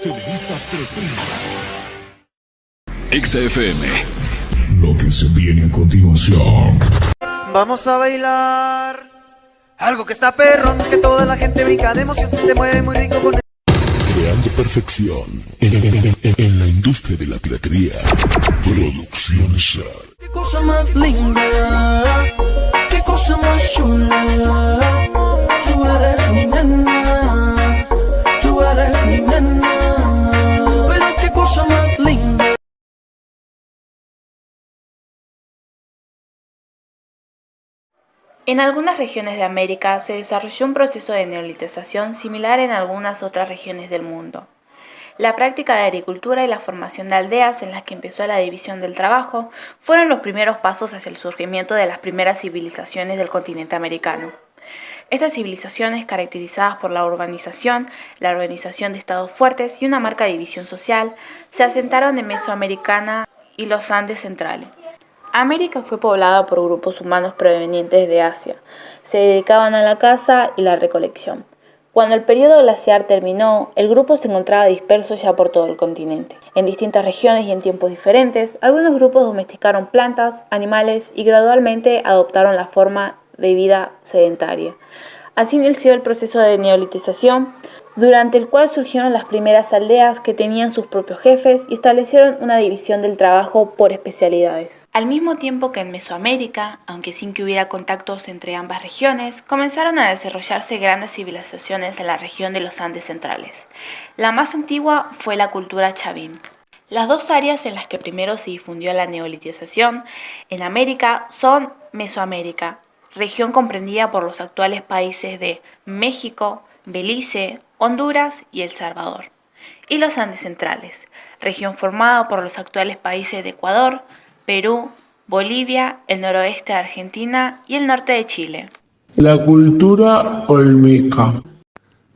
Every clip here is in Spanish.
Televisa presenta XFM. Lo que se viene a continuación. Vamos a bailar algo que está perrón, que toda la gente brinca de emoción, se mueve muy rico con Creando perfección en la industria de la piratería. Producciones Shark. Qué cosa más linda, qué cosa más chula. Tú eres mi nena, tú eres mi nena. Pero qué cosa más linda. En algunas regiones de América se desarrolló un proceso de neolitización similar en algunas otras regiones del mundo. La práctica de agricultura y la formación de aldeas en las que empezó la división del trabajo fueron los primeros pasos hacia el surgimiento de las primeras civilizaciones del continente americano. Estas civilizaciones, caracterizadas por la organización de estados fuertes y una marca división social, se asentaron en Mesoamericana y los Andes centrales. América fue poblada por grupos humanos provenientes de Asia. Se dedicaban a la caza y la recolección. Cuando el periodo glaciar terminó, el grupo se encontraba disperso ya por todo el continente. En distintas regiones y en tiempos diferentes, algunos grupos domesticaron plantas, animales y gradualmente adoptaron la forma de vida sedentaria. Así inició el proceso de neolitización, durante el cual surgieron las primeras aldeas que tenían sus propios jefes y establecieron una división del trabajo por especialidades. Al mismo tiempo que en Mesoamérica, aunque sin que hubiera contactos entre ambas regiones, comenzaron a desarrollarse grandes civilizaciones en la región de los Andes centrales. La más antigua fue la cultura chavín. Las dos áreas en las que primero se difundió la neolitización en América son Mesoamérica, región comprendida por los actuales países de México, Belice, Honduras y El Salvador, y los Andes centrales, región formada por los actuales países de Ecuador, Perú, Bolivia, el noroeste de Argentina y el norte de Chile. La cultura olmeca.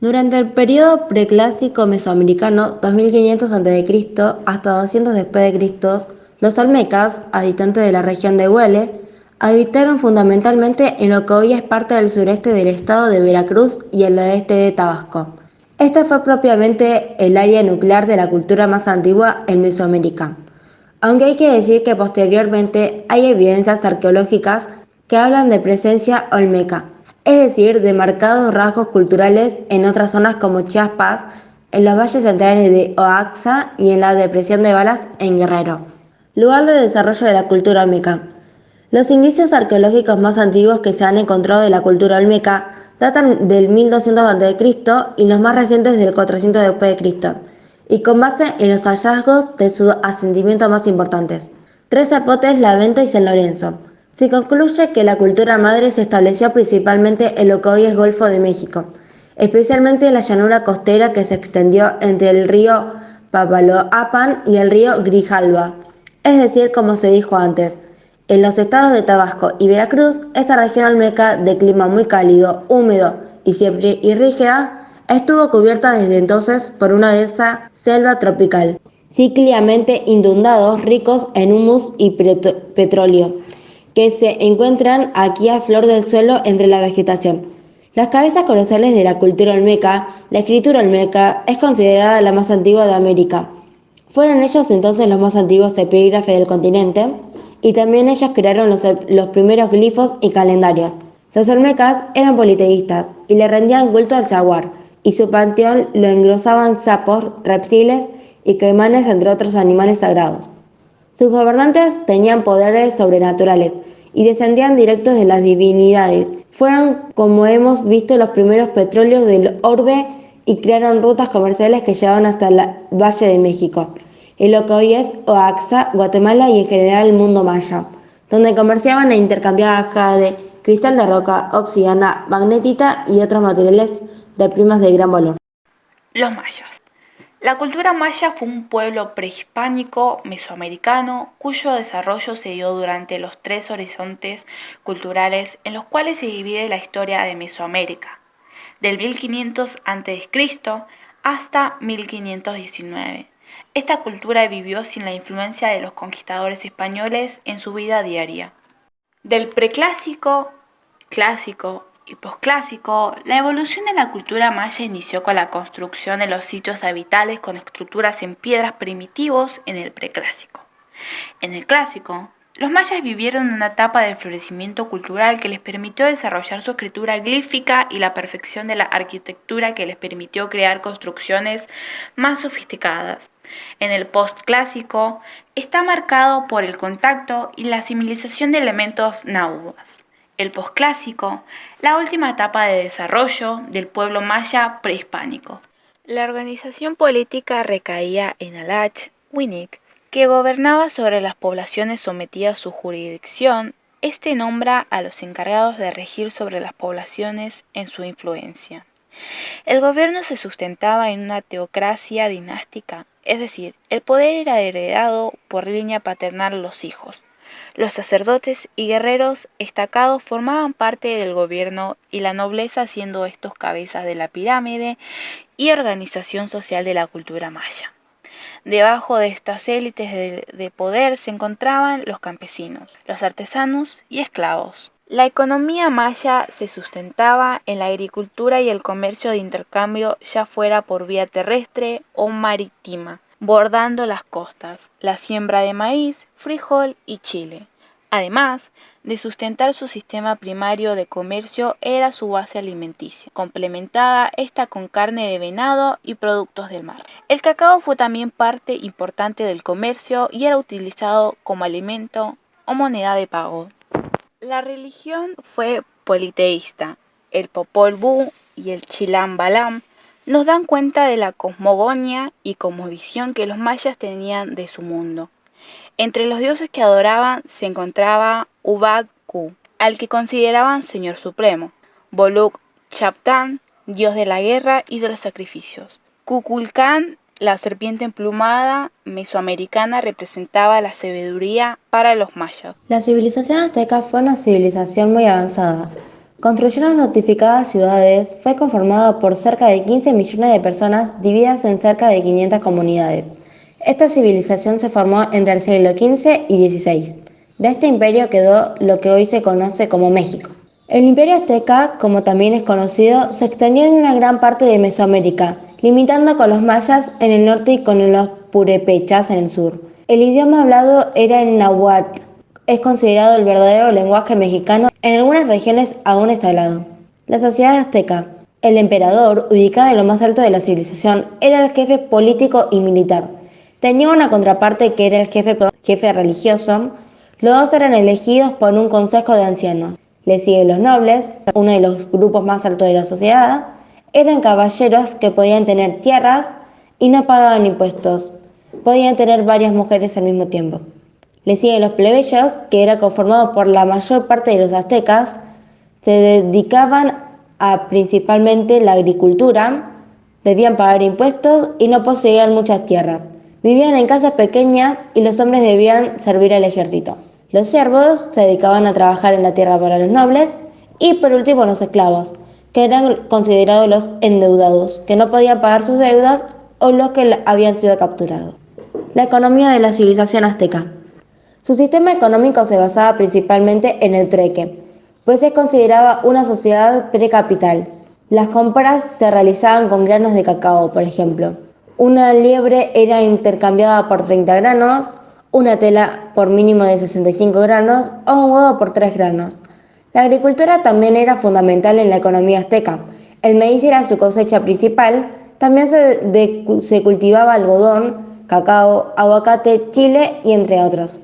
Durante el periodo preclásico mesoamericano, 2500 a.C. hasta 200 después de Cristo, los olmecas, habitantes de la región de Huele, habitaron fundamentalmente en lo que hoy es parte del sureste del estado de Veracruz y el oeste de Tabasco. Esta fue propiamente el área nuclear de la cultura más antigua en Mesoamérica, aunque hay que decir que posteriormente hay evidencias arqueológicas que hablan de presencia olmeca, es decir, de marcados rasgos culturales en otras zonas como Chiapas, en los valles centrales de Oaxaca y en la depresión de Balas en Guerrero, lugar de desarrollo de la cultura olmeca. Los indicios arqueológicos más antiguos que se han encontrado de la cultura olmeca datan del 1200 a.C. y los más recientes del 400 después de Cristo, y con base en los hallazgos de sus asentamientos más importantes: Tres Zapotes, La Venta y San Lorenzo. Se concluye que la cultura madre se estableció principalmente en lo que hoy es Golfo de México, especialmente en la llanura costera que se extendió entre el río Papaloapan y el río Grijalba, es decir, como se dijo antes, en los estados de Tabasco y Veracruz. Esta región olmeca, de clima muy cálido, húmedo y siempre rígida, estuvo cubierta desde entonces por una densa selva tropical, cíclicamente inundados, ricos en humus y petróleo, que se encuentran aquí a flor del suelo entre la vegetación. Las cabezas colosales de la cultura olmeca, la escritura olmeca es considerada la más antigua de América. Fueron ellos entonces los más antiguos epígrafes del continente, y también ellos crearon los primeros glifos y calendarios. Los olmecas eran politeístas y le rendían culto al jaguar, y su panteón lo engrosaban sapos, reptiles y caimanes, entre otros animales sagrados. Sus gobernantes tenían poderes sobrenaturales y descendían directos de las divinidades. Fueron, como hemos visto, los primeros petróleos del orbe y crearon rutas comerciales que llevaban hasta el Valle de México, en lo que hoy es Oaxaca, Guatemala y en general el mundo maya, donde comerciaban e intercambiaban jade, cristal de roca, obsidiana, magnetita y otros materiales de primas de gran valor. Los mayas. La cultura maya fue un pueblo prehispánico mesoamericano cuyo desarrollo se dio durante los tres horizontes culturales en los cuales se divide la historia de Mesoamérica, del 1500 a.C. hasta 1519. Esta cultura vivió sin la influencia de los conquistadores españoles en su vida diaria. Del preclásico, clásico y posclásico, la evolución de la cultura maya inició con la construcción de los sitios habitables con estructuras en piedras primitivos en el preclásico. En el clásico, los mayas vivieron una etapa de florecimiento cultural que les permitió desarrollar su escritura glífica y la perfección de la arquitectura que les permitió crear construcciones más sofisticadas. En el postclásico está marcado por el contacto y la civilización de elementos náhuatl. El posclásico, la última etapa de desarrollo del pueblo maya prehispánico. La organización política recaía en Alach Winnick, que gobernaba sobre las poblaciones sometidas a su jurisdicción. Este nombra a los encargados de regir sobre las poblaciones en su influencia. El gobierno se sustentaba en una teocracia dinástica, es decir, el poder era heredado por línea paternal a los hijos. Los sacerdotes y guerreros destacados formaban parte del gobierno y la nobleza siendo estos cabezas de la pirámide y organización social de la cultura maya. Debajo de estas élites de poder se encontraban los campesinos, los artesanos y esclavos. La economía maya se sustentaba en la agricultura y el comercio de intercambio, ya fuera por vía terrestre o marítima, bordando las costas, la siembra de maíz, frijol y chile. Además de sustentar su sistema primario de comercio, era su base alimenticia, complementada esta con carne de venado y productos del mar. El cacao fue también parte importante del comercio y era utilizado como alimento o moneda de pago. La religión fue politeísta. El Popol Vuh y el Chilam Balam nos dan cuenta de la cosmogonía y cosmovisión que los mayas tenían de su mundo. Entre los dioses que adoraban se encontraba Ubad-Ku, al que consideraban señor supremo, Boluk Chaptán, dios de la guerra y de los sacrificios. Kukulcán, la serpiente emplumada mesoamericana, representaba la sabiduría para los mayas. La civilización azteca fue una civilización muy avanzada. Construyeron notificadas ciudades, fue conformada por cerca de 15 millones de personas divididas en cerca de 500 comunidades. Esta civilización se formó entre el siglo XV y XVI. De este imperio quedó lo que hoy se conoce como México. El imperio azteca, como también es conocido, se extendió en una gran parte de Mesoamérica, limitando con los mayas en el norte y con los purépechas en el sur. El idioma hablado era el náhuatl. Es considerado el verdadero lenguaje mexicano, en algunas regiones aún es hablado. La sociedad azteca. El emperador, ubicado en lo más alto de la civilización, era el jefe político y militar. Tenía una contraparte que era el jefe religioso. Los dos eran elegidos por un consejo de ancianos. Le siguen los nobles, uno de los grupos más altos de la sociedad. Eran caballeros que podían tener tierras y no pagaban impuestos. Podían tener varias mujeres al mismo tiempo. Le siguen los plebeyos, que era conformado por la mayor parte de los aztecas. Se dedicaban a principalmente la agricultura, debían pagar impuestos y no poseían muchas tierras. Vivían en casas pequeñas y los hombres debían servir al ejército. Los siervos se dedicaban a trabajar en la tierra para los nobles y por último los esclavos, que eran considerados los endeudados, que no podían pagar sus deudas o los que habían sido capturados. La economía de la civilización azteca. Su sistema económico se basaba principalmente en el trueque, pues se consideraba una sociedad precapital. Las compras se realizaban con granos de cacao, por ejemplo. Una liebre era intercambiada por 30 granos, una tela por mínimo de 65 granos o un huevo por 3 granos. La agricultura también era fundamental en la economía azteca. El maíz era su cosecha principal, también se cultivaba algodón, cacao, aguacate, chile y entre otros.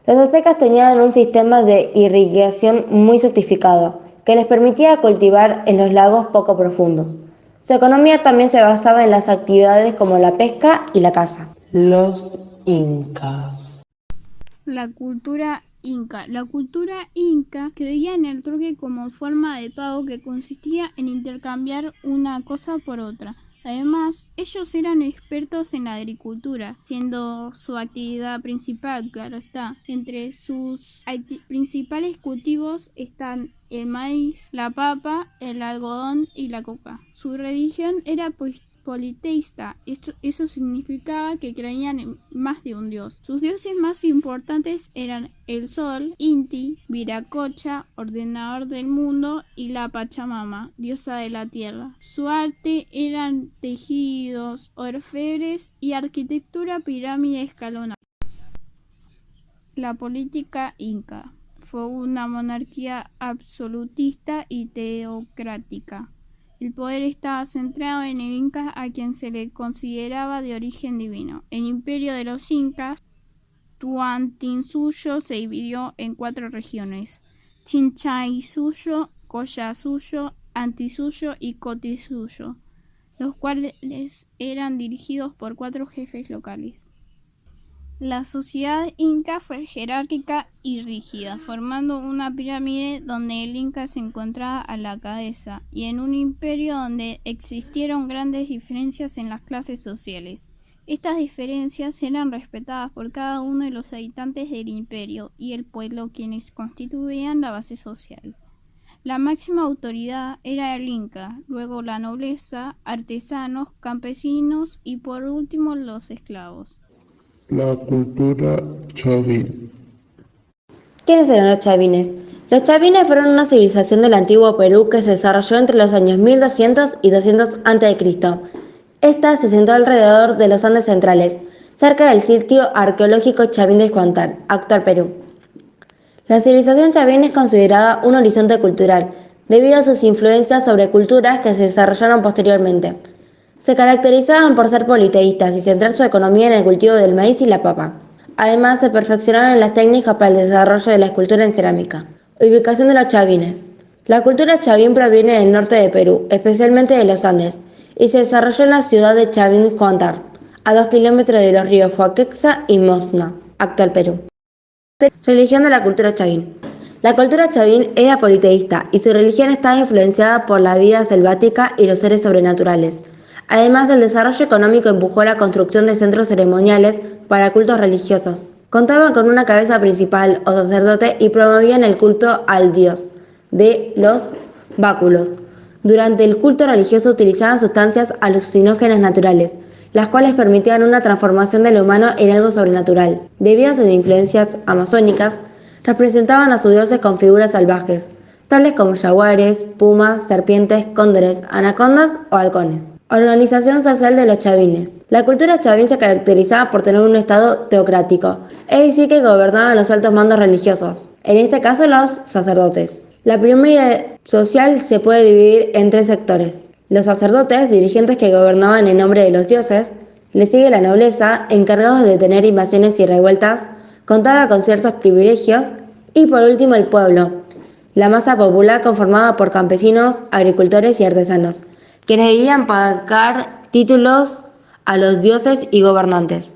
Los aztecas tenían un sistema de irrigación muy sofisticado, que les permitía cultivar en los lagos poco profundos. Su economía también se basaba en las actividades como la pesca y la caza. Los incas. La cultura inca. La cultura inca creía en el trueque como forma de pago que consistía en intercambiar una cosa por otra. Además, ellos eran expertos en la agricultura, siendo su actividad principal, claro está. Entre sus principales cultivos están el maíz, la papa, el algodón y la coca. Su religión era politeísta. Eso significaba que creían en más de un dios. Sus dioses más importantes eran el sol, Inti, Viracocha, ordenador del mundo, y la Pachamama, diosa de la tierra. Su arte eran tejidos, orfebres y arquitectura pirámide escalonada. La política inca fue una monarquía absolutista y teocrática. El poder estaba centrado en el inca, a quien se le consideraba de origen divino. El imperio de los incas, Tuantinsuyo, se dividió en 4 regiones: Chinchaysuyo, Collasuyo, Antisuyo y Cotisuyo, los cuales eran dirigidos por 4 jefes locales. La sociedad inca fue jerárquica y rígida, formando una pirámide donde el inca se encontraba a la cabeza, y en un imperio donde existieron grandes diferencias en las clases sociales. Estas diferencias eran respetadas por cada uno de los habitantes del imperio y el pueblo, quienes constituían la base social. La máxima autoridad era el inca, luego la nobleza, artesanos, campesinos y por último los esclavos. La cultura chavín. ¿Quiénes eran los chavines? Los chavines fueron una civilización del antiguo Perú que se desarrolló entre los años 1200 y 200 a.C. Esta se sentó alrededor de los Andes centrales, cerca del sitio arqueológico Chavín de Huantar, actual Perú. La civilización chavín es considerada un horizonte cultural, debido a sus influencias sobre culturas que se desarrollaron posteriormente. Se caracterizaban por ser politeístas y centrar su economía en el cultivo del maíz y la papa. Además, se perfeccionaron en las técnicas para el desarrollo de la escultura en cerámica. Ubicación de los chavines. La cultura chavín proviene del norte de Perú, especialmente de los Andes, y se desarrolló en la ciudad de Chavín Huantar, a 2 kilómetros de los ríos Huaquexa y Mosna, actual Perú. Religión de la cultura chavín. La cultura chavín era politeísta y su religión estaba influenciada por la vida selvática y los seres sobrenaturales. Además, el desarrollo económico empujó la construcción de centros ceremoniales para cultos religiosos. Contaban con una cabeza principal o sacerdote y promovían el culto al dios de los báculos. Durante el culto religioso utilizaban sustancias alucinógenas naturales, las cuales permitían una transformación del humano en algo sobrenatural. Debido a sus influencias amazónicas, representaban a sus dioses con figuras salvajes, tales como jaguares, pumas, serpientes, cóndores, anacondas o halcones. Organización social de los chavines. La cultura chavín se caracterizaba por tener un estado teocrático, es decir, que gobernaban los altos mandos religiosos, en este caso los sacerdotes. La pirámide social se puede dividir en 3 sectores. Los sacerdotes, dirigentes que gobernaban en nombre de los dioses; le sigue la nobleza, encargados de detener invasiones y revueltas, contaba con ciertos privilegios; y por último el pueblo, la masa popular conformada por campesinos, agricultores y artesanos, quienes debían pagar títulos a los dioses y gobernantes.